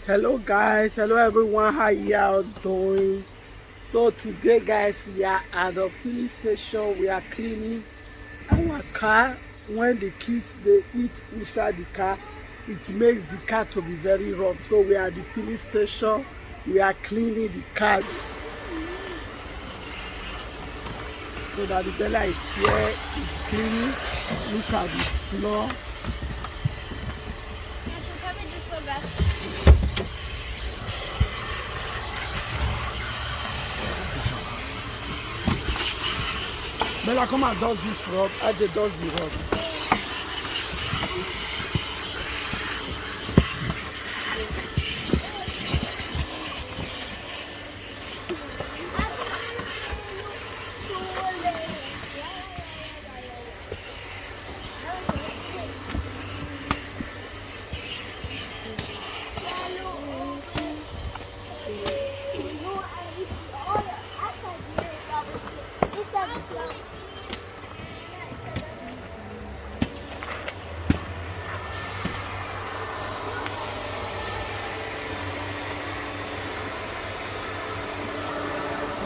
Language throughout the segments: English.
Hello guys, hello everyone, how y'all doing? So today guys, we are at the filling station. We are cleaning our car. When the kids they eat inside the car, it makes the car to be very rough. So we are at the filling station. We are cleaning the car so that the Bella is here, is cleaning. Look at the floor. Bella, come and does this rub. Ajay does the rub.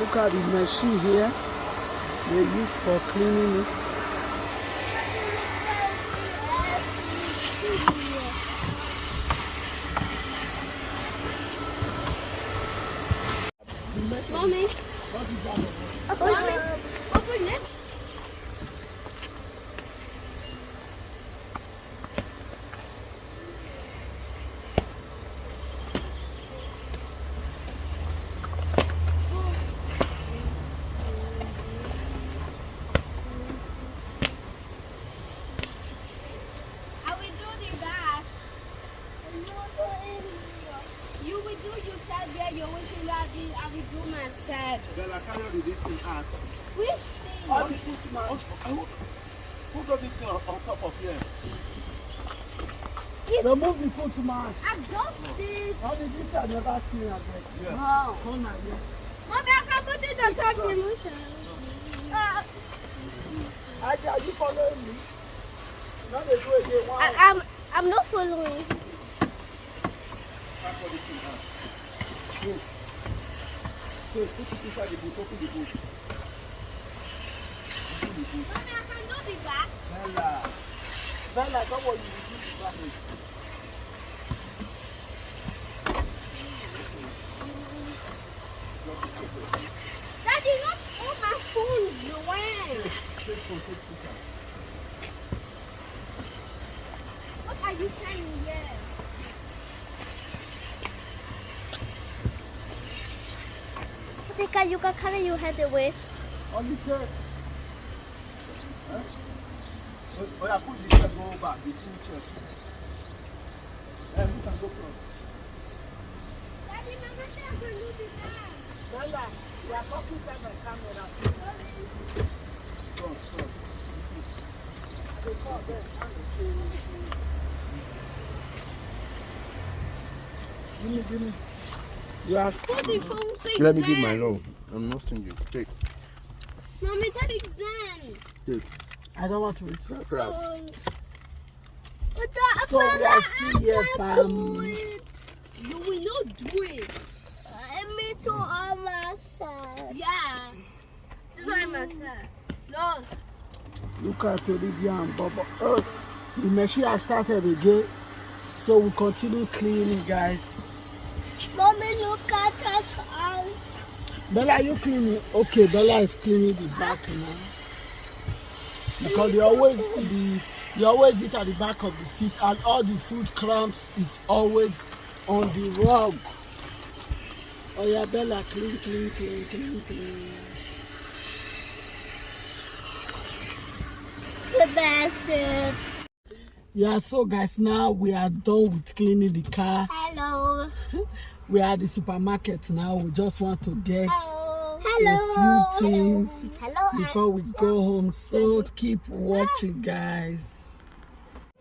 Look at the machine here they use for cleaning it. Mommy, open it. You will do yourself there, you will do that, I will do myself. Bella, carry this thing out. Which thing? Who got this thing on top of here? Remove the foot, man. I've just it. How did this I never seen again? Yeah. Oh. Come my dear. Mommy, I can put it on top of you. Ajay, are you following me? Now they do it again. Wow. I'm not following. Carry this thing out. Go. So put it inside the boot. Open the boot. Open the boot. Mommy, I can do the back. Bella. Bella, don't worry, you do the back. Daddy, not on my phone, no way. What are you saying here? You can carry your head away. On the chair. Oh, yeah, put this chair go back. The two chairs. We can go front. Daddy, Mama said I can do the back. Bella, you are talking inside my camera. Front. They call them. Give me. You have. Put the phone so Let me give my love. I'm not singing. Take. Mommy, that is Zen. Take. I don't want to return. Class. So we are still here, fam. You will not do it. Me too on my side. Yeah. This is on my side. No. Look at Olivia and Baba. Oh, the machine has started again. So we continue cleaning, guys. Mommy, look at us. Bella, are you cleaning? Okay, Bella is cleaning the back now. Because you always eat at the back of the seat, and all the food crumbs is always on the rug. Oh yeah, Bella, clean. The best. Yeah, so guys, now we are done with cleaning the car. Hello. We are at the supermarket now. We just want to get Hello. a few things Hello. before we go home. So keep watching, guys.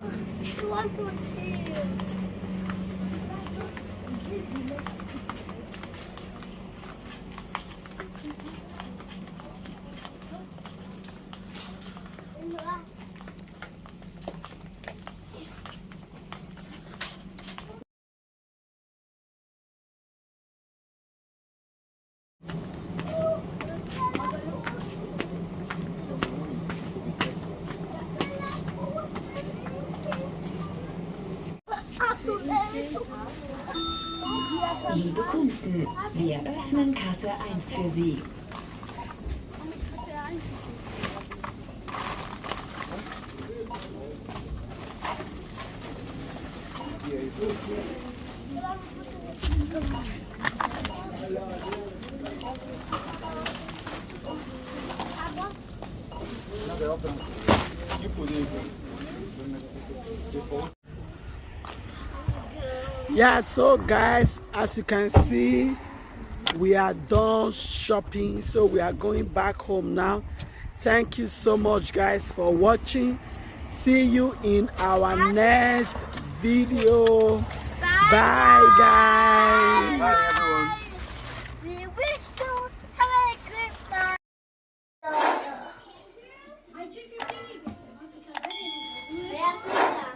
You want to chill. Weihnachten. Wir öffnen Kasse 1 für Sie. Yeah, so guys, as you can see, we are done shopping, so we are going back home now. Thank you so much guys for watching. See you in our next video. Bye guys.